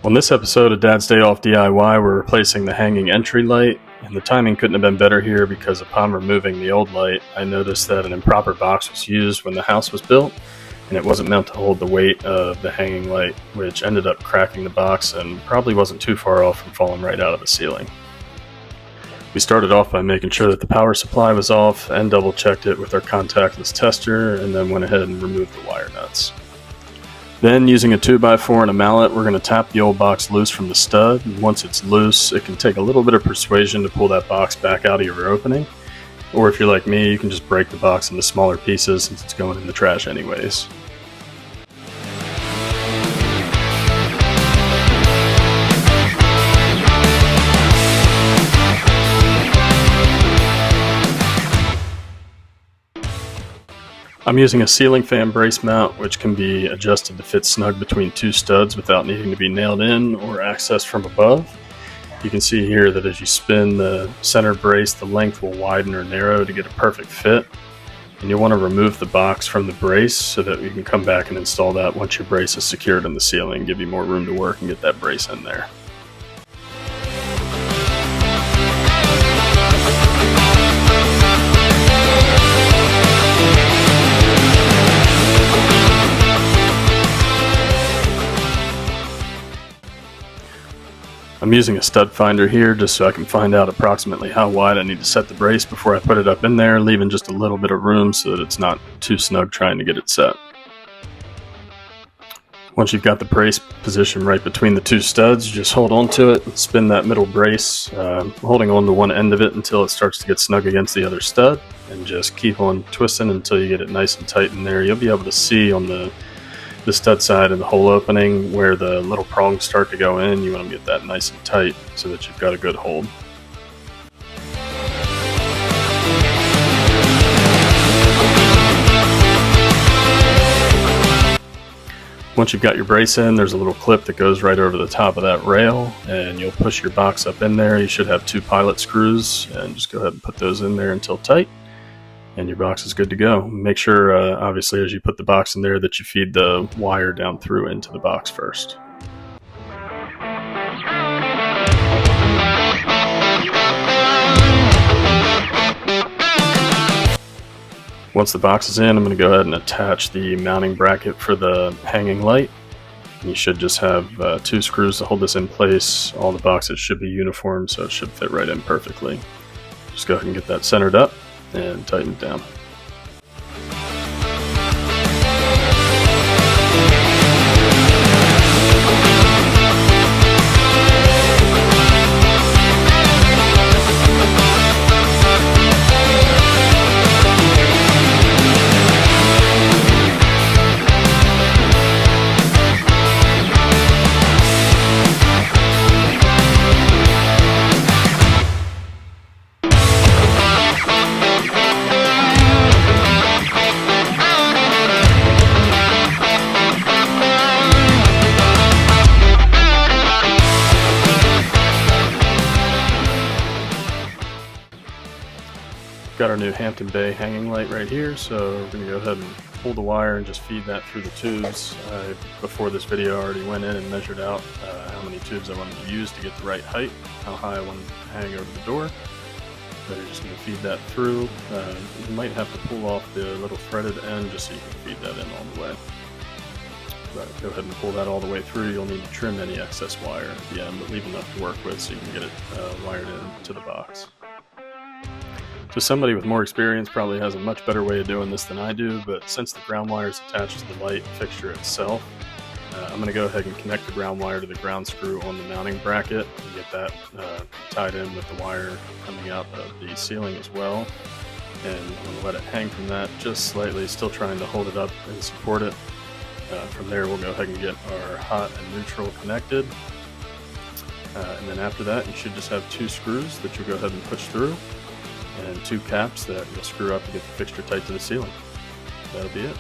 On this episode of Dad's Day Off DIY, we're replacing the hanging entry light, and the timing couldn't have been better here because upon removing the old light, I noticed that an improper box was used when the house was built, and it wasn't meant to hold the weight of the hanging light, which ended up cracking the box and probably wasn't too far off from falling right out of the ceiling. We started off by making sure that the power supply was off and double checked it with our contactless tester, and then went ahead and removed the wire nuts. Then, using a 2x4 and a mallet, we're going to tap the old box loose from the stud, and once it's loose, it can take a little bit of persuasion to pull that box back out of your opening. Or if you're like me, you can just break the box into smaller pieces since it's going in the trash anyways. I'm using a ceiling fan brace mount, which can be adjusted to fit snug between two studs without needing to be nailed in or accessed from above. You can see here that as you spin the center brace, the length will widen or narrow to get a perfect fit. And you'll want to remove the box from the brace so that you can come back and install that once your brace is secured in the ceiling, give you more room to work and get that brace in there. I'm using a stud finder here just so I can find out approximately how wide I need to set the brace before I put it up in there, leaving just a little bit of room so that it's not too snug trying to get it set. Once you've got the brace positioned right between the two studs, you just hold on to it and spin that middle brace, holding on to one end of it until it starts to get snug against the other stud, and just keep on twisting until you get it nice and tight in there. You'll be able to see on the stud side of the hole opening where the little prongs start to go in. You want to get that nice and tight so that you've got a good hold. Once you've got your brace in, there's a little clip that goes right over the top of that rail, and you'll push your box up in there. You should have 2 pilot screws, and just go ahead and put those in there until tight, and your box is good to go. Make sure, obviously, as you put the box in there, that you feed the wire down through into the box first. Once the box is in, I'm going to go ahead and attach the mounting bracket for the hanging light. You should just have 2 screws to hold this in place. All the boxes should be uniform, so it should fit right in perfectly. Just go ahead and get that centered up and tighten it down. Got our new Hampton Bay hanging light right here, so we're going to go ahead and pull the wire and just feed that through the tubes. Before this video, I already went in and measured out how many tubes I wanted to use to get the right height, how high I wanted to hang over the door. So you're just going to feed that through. You might have to pull off the little threaded end just so you can feed that in all the way. But go ahead and pull that all the way through. You'll need to trim any excess wire at the end, but leave enough to work with so you can get it wired into the box. So somebody with more experience probably has a much better way of doing this than I do, but since the ground wire is attached to the light fixture itself, I'm going to go ahead and connect the ground wire to the ground screw on the mounting bracket and get that tied in with the wire coming out of the ceiling as well. And I'm going to let it hang from that just slightly, still trying to hold it up and support it. From there, we'll go ahead and get our hot and neutral connected. And then after that, you should just have 2 screws that you'll go ahead and push through, and 2 caps that you'll screw up to get the fixture tight to the ceiling. That'll be it.